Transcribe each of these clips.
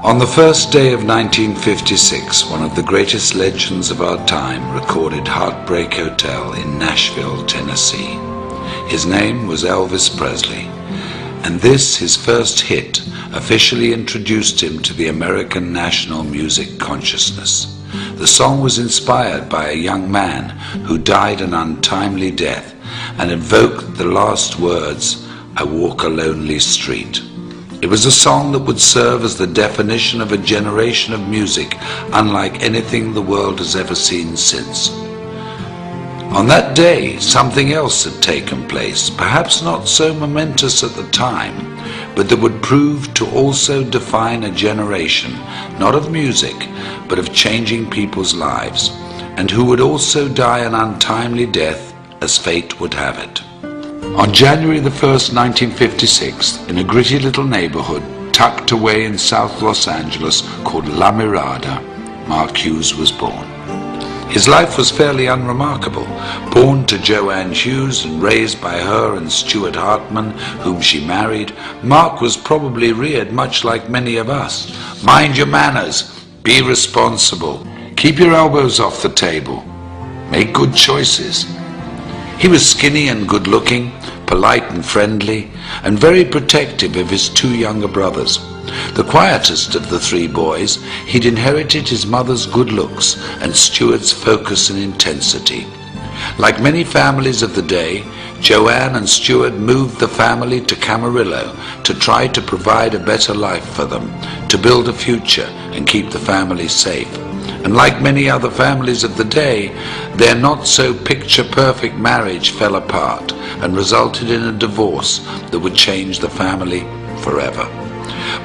On the first day of 1956, one of the greatest legends of our time recorded Heartbreak Hotel in Nashville, Tennessee. His name was Elvis Presley, and this, his first hit, officially introduced him to the American national music consciousness. The song was inspired by a young man who died an untimely death and evoked the last words, "I walk a lonely street." It was a song that would serve as the definition of a generation of music unlike anything the world has ever seen since. On that day, something else had taken place, perhaps not so momentous at the time, but that would prove to also define a generation, not of music, but of changing people's lives, and who would also die an untimely death as fate would have it. On January the 1st, 1956, in a gritty little neighborhood tucked away in South Los Angeles called La Mirada, Mark Hughes was born. His life was fairly unremarkable. Born to Joanne Hughes and raised by her and Stuart Hartman, whom she married, Mark was probably reared much like many of us. Mind your manners, be responsible, keep your elbows off the table, make good choices. He was skinny and good-looking, polite and friendly, and very protective of his two younger brothers. The quietest of the three boys, he'd inherited his mother's good looks and Stuart's focus and intensity. Like many families of the day, Joanne and Stuart moved the family to Camarillo to try to provide a better life for them, to build a future and keep the family safe. And like many other families of the day, their not-so-picture-perfect marriage fell apart and resulted in a divorce that would change the family forever.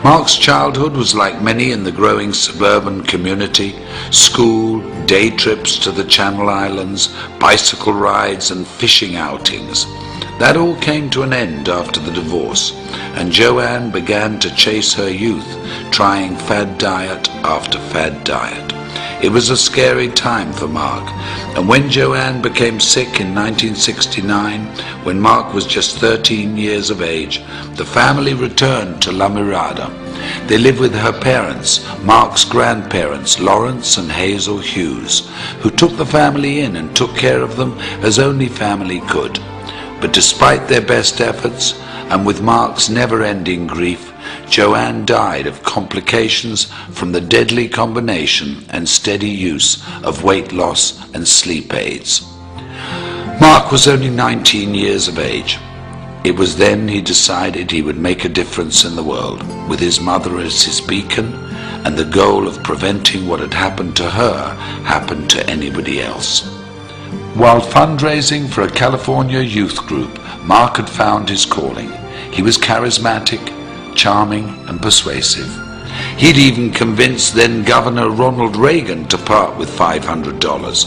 Mark's childhood was like many in the growing suburban community: school, day trips to the Channel Islands, bicycle rides and fishing outings. That all came to an end after the divorce, and Joanne began to chase her youth, trying fad diet after fad diet. It was a scary time for Mark, and when Joanne became sick in 1969, when Mark was just 13 years of age, the family returned to La Mirada. They lived with her parents, Mark's grandparents, Lawrence and Hazel Hughes, who took the family in and took care of them as only family could. But despite their best efforts, and with Mark's never-ending grief, Joanne died of complications from the deadly combination and steady use of weight loss and sleep aids. Mark was only 19 years of age. It was then he decided he would make a difference in the world, with his mother as his beacon, and the goal of preventing what had happened to her happened to anybody else. While fundraising for a California youth group, Mark had found his calling. He was charismatic, charming and persuasive. He'd even convinced then Governor Ronald Reagan to part with $500.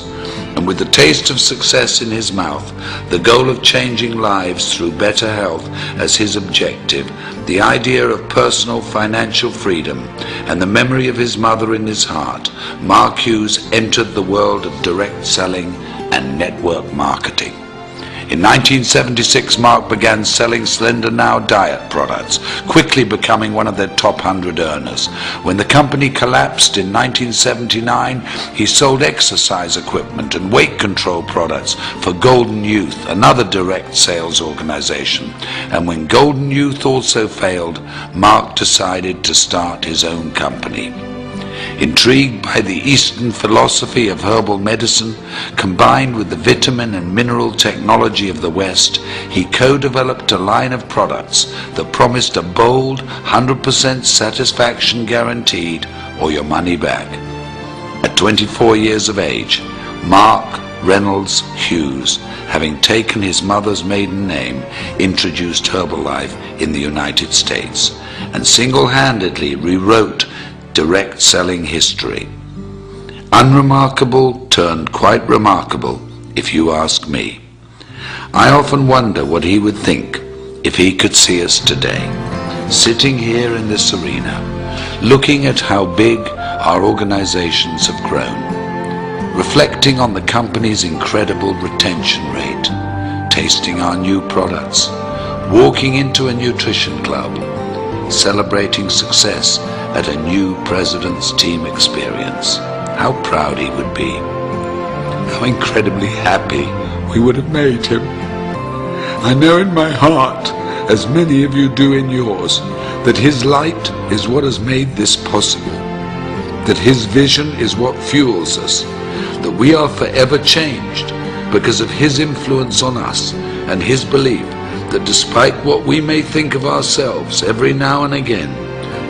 And with the taste of success in his mouth, the goal of changing lives through better health as his objective, the idea of personal financial freedom, and the memory of his mother in his heart, Mark Hughes entered the world of direct selling and network marketing. In 1976, Mark began selling Slender Now diet products, quickly becoming one of their top 100 earners. When the company collapsed in 1979, he sold exercise equipment and weight control products for Golden Youth, another direct sales organization. And when Golden Youth also failed, Mark decided to start his own company. Intrigued by the Eastern philosophy of herbal medicine, combined with the vitamin and mineral technology of the West, he co-developed a line of products that promised a bold 100% satisfaction guaranteed or your money back. At 24 years of age, Mark Reynolds Hughes, having taken his mother's maiden name, introduced Herbalife in the United States and single-handedly rewrote direct selling history. Unremarkable turned quite remarkable, if you ask me. I often wonder what he would think if he could see us today, sitting here in this arena, looking at how big our organizations have grown, reflecting on the company's incredible retention rate, tasting our new products, walking into a nutrition club, celebrating success at a new President's Team experience. How proud he would be. How incredibly happy we would have made him. I know in my heart, as many of you do in yours, that his light is what has made this possible, that his vision is what fuels us, that we are forever changed because of his influence on us and his belief that despite what we may think of ourselves every now and again,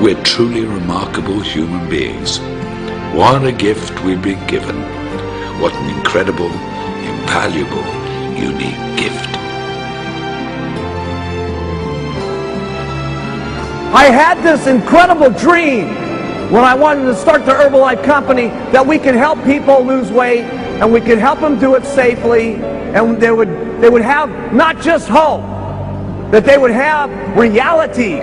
we're truly remarkable human beings. What a gift we've been given. What an incredible, invaluable, unique gift. I had this incredible dream when I wanted to start the Herbalife company that we could help people lose weight and we could help them do it safely, and they would have not just hope, that they would have reality.